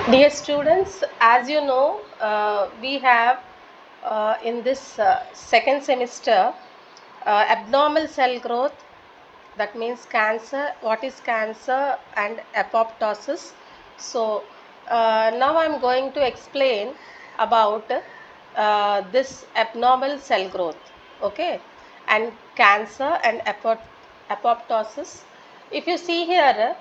Dear students, as you know, we have in this second semester abnormal cell growth, that means cancer, what is cancer and apoptosis. So, now I am going to explain about this abnormal cell growth, okay, and cancer and apoptosis. If you see here,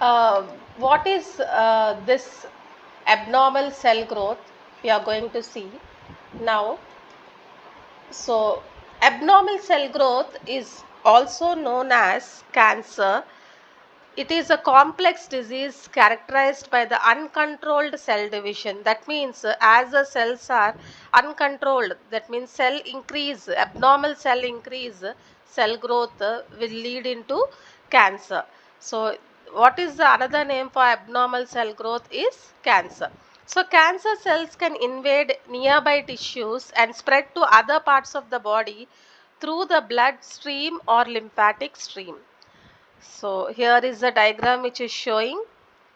uh, what is this abnormal cell growth we are going to see now. So abnormal cell growth is also known as cancer. It is a complex disease characterized by the uncontrolled cell division. That means as the cells are uncontrolled, that means cell increase, abnormal cell increase, cell growth will lead into cancer. So what is the another name for abnormal cell growth is cancer. So cancer cells can invade nearby tissues and spread to other parts of the body through the blood stream or lymphatic stream. So here is the diagram which is showing,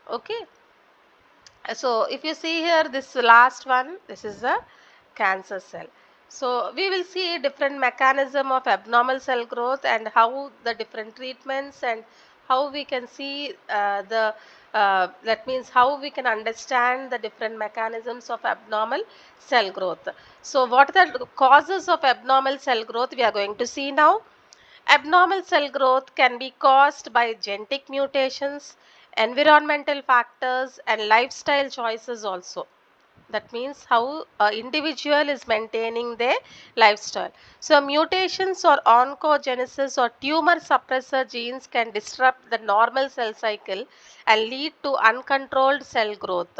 okay. So if you see here, this last one, this is the cancer cell. So we will see different mechanism of abnormal cell growth and how the different treatments and how we can see the that means how we can understand the different mechanisms of abnormal cell growth. So what are the causes of abnormal cell growth we are going to see now. Abnormal cell growth can be caused by genetic mutations, environmental factors, and lifestyle choices also. That means how an individual is maintaining their lifestyle. So mutations or oncogenesis or tumor suppressor genes can disrupt the normal cell cycle and lead to uncontrolled cell growth.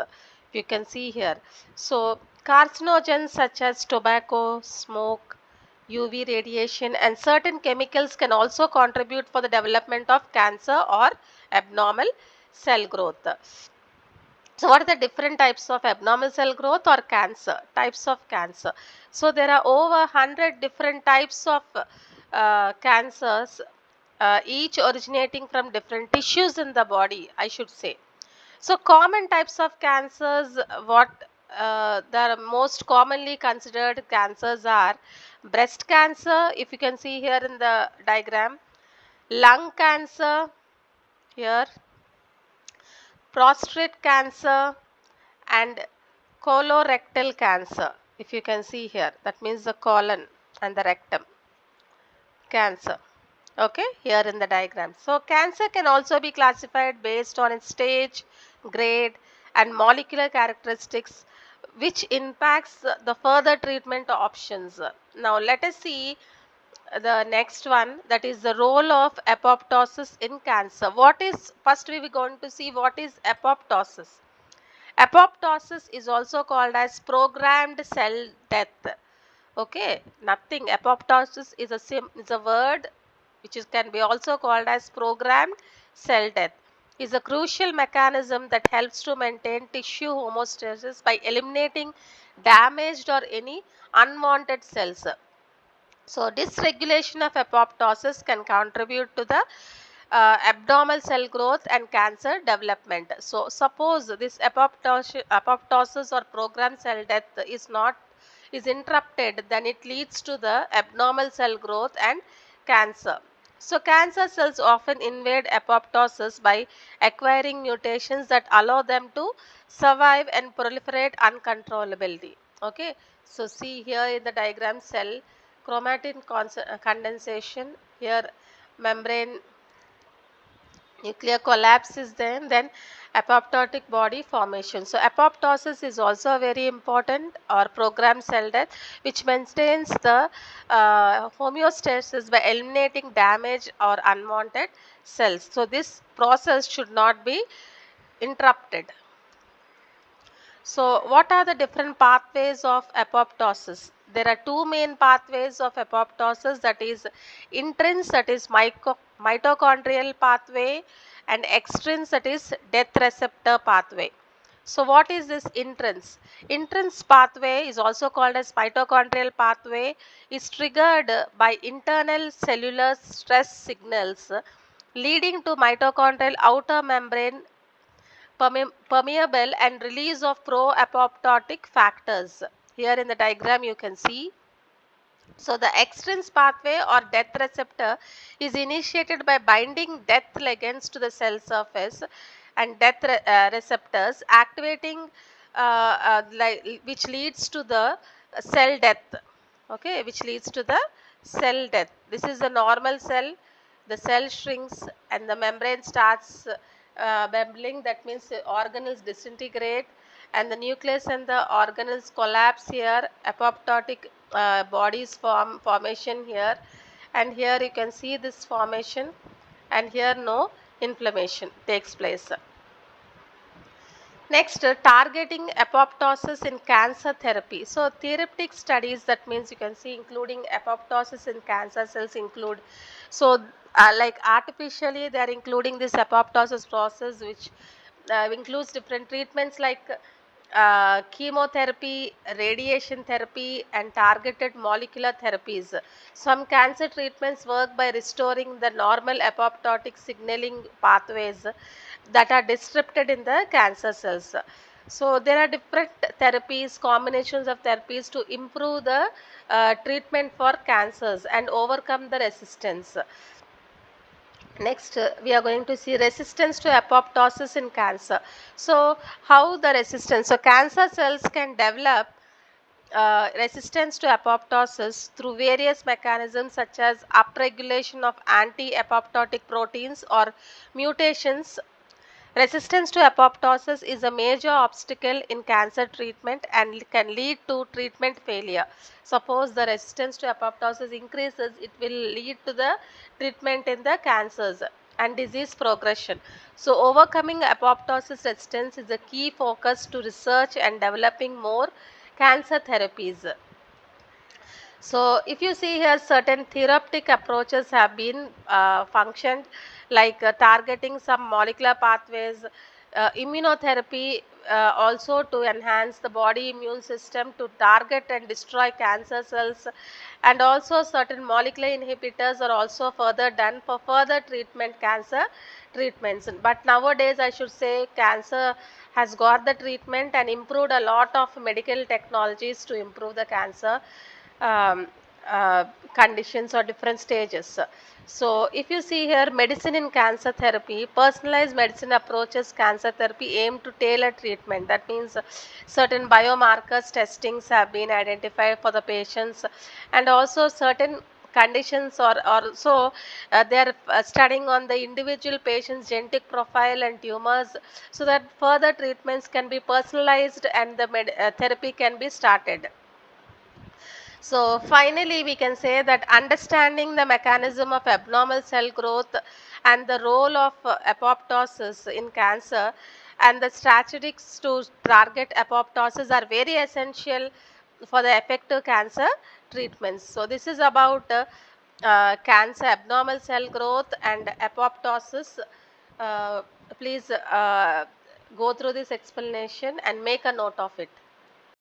You can see here. So carcinogens such as tobacco, smoke, UV radiation and certain chemicals can also contribute for the development of cancer or abnormal cell growth. So what are the different types of abnormal cell growth or cancer? Types of cancer. So there are over 100 different types of cancers, each originating from different tissues in the body, I should say. So common types of cancers, what the most commonly considered cancers are breast cancer, if you can see here in the diagram, lung cancer here, prostate cancer, and colorectal cancer, if you can see here, that means the colon and the rectum cancer, okay, here in the diagram. So cancer can also be classified based on its stage, grade and molecular characteristics, which impacts the further treatment options. Now let us see the next one, that is the role of apoptosis in cancer. What is, first we are going to see what is apoptosis. Apoptosis is also called as programmed cell death. Okay, nothing. Apoptosis is a word which can be also called as programmed cell death. Is a crucial mechanism that helps to maintain tissue homeostasis by eliminating damaged or any unwanted cells. So dysregulation of apoptosis can contribute to the abnormal cell growth and cancer development. So suppose this apoptosis or programmed cell death is interrupted, then it leads to the abnormal cell growth and cancer. So cancer cells often invade apoptosis by acquiring mutations that allow them to survive and proliferate uncontrollably. Okay, so see here in the diagram, cell chromatin condensation, here membrane nuclear collapse is then apoptotic body formation. So apoptosis is also very important, or programmed cell death, which maintains the homeostasis by eliminating damaged or unwanted cells. So this process should not be interrupted. So what are the different pathways of apoptosis? There are two main pathways of apoptosis, that is intrins, that is mitochondrial pathway, and extrins, that is death receptor pathway. So what is this intrins? Intrins pathway is also called as mitochondrial pathway, is triggered by internal cellular stress signals leading to mitochondrial outer membrane permeable and release of pro-apoptotic factors. Here in the diagram you can see. So the extrinsic pathway or death receptor is initiated by binding death ligands to the cell surface, and death receptors activating which leads to the cell death. Okay, which leads to the cell death. This is the normal cell. The cell shrinks and the membrane starts bubbling. That means the organelles disintegrate and the nucleus and the organelles collapse here. Apoptotic bodies formation here, and here you can see this formation, and here no inflammation takes place. Next, targeting apoptosis in cancer therapy. So, therapeutic studies, that means you can see including apoptosis in cancer cells include. So, like artificially they are including this apoptosis process, which includes different treatments like chemotherapy, radiation therapy, and targeted molecular therapies. Some cancer treatments work by restoring the normal apoptotic signaling pathways that are disrupted in the cancer cells. So there are different therapies, combinations of therapies to improve the treatment for cancers and overcome the resistance. Next, we are going to see resistance to apoptosis in cancer. So how the resistance? So cancer cells can develop resistance to apoptosis through various mechanisms such as upregulation of anti-apoptotic proteins or mutations. Resistance to apoptosis is a major obstacle in cancer treatment and can lead to treatment failure. Suppose the resistance to apoptosis increases, it will lead to the treatment in the cancers and disease progression. So overcoming apoptosis resistance is a key focus to research and developing more cancer therapies. So if you see here, certain therapeutic approaches have been functioned, like targeting some molecular pathways, immunotherapy also to enhance the body immune system to target and destroy cancer cells, and also certain molecular inhibitors are also further done for further treatment cancer treatments. But nowadays I should say cancer has got the treatment and improved a lot of medical technologies to improve the cancer um, conditions or different stages. So if you see here, medicine in cancer therapy, personalized medicine approaches cancer therapy aim to tailor treatment. That means certain biomarkers testings have been identified for the patients, and also certain conditions or so they are studying on the individual patient's genetic profile and tumors, so that further treatments can be personalized and the therapy can be started. So finally we can say that understanding the mechanism of abnormal cell growth and the role of apoptosis in cancer and the strategies to target apoptosis are very essential for the effective cancer treatments. So this is about cancer, abnormal cell growth and apoptosis. Uh, Please go through this explanation and make a note of it.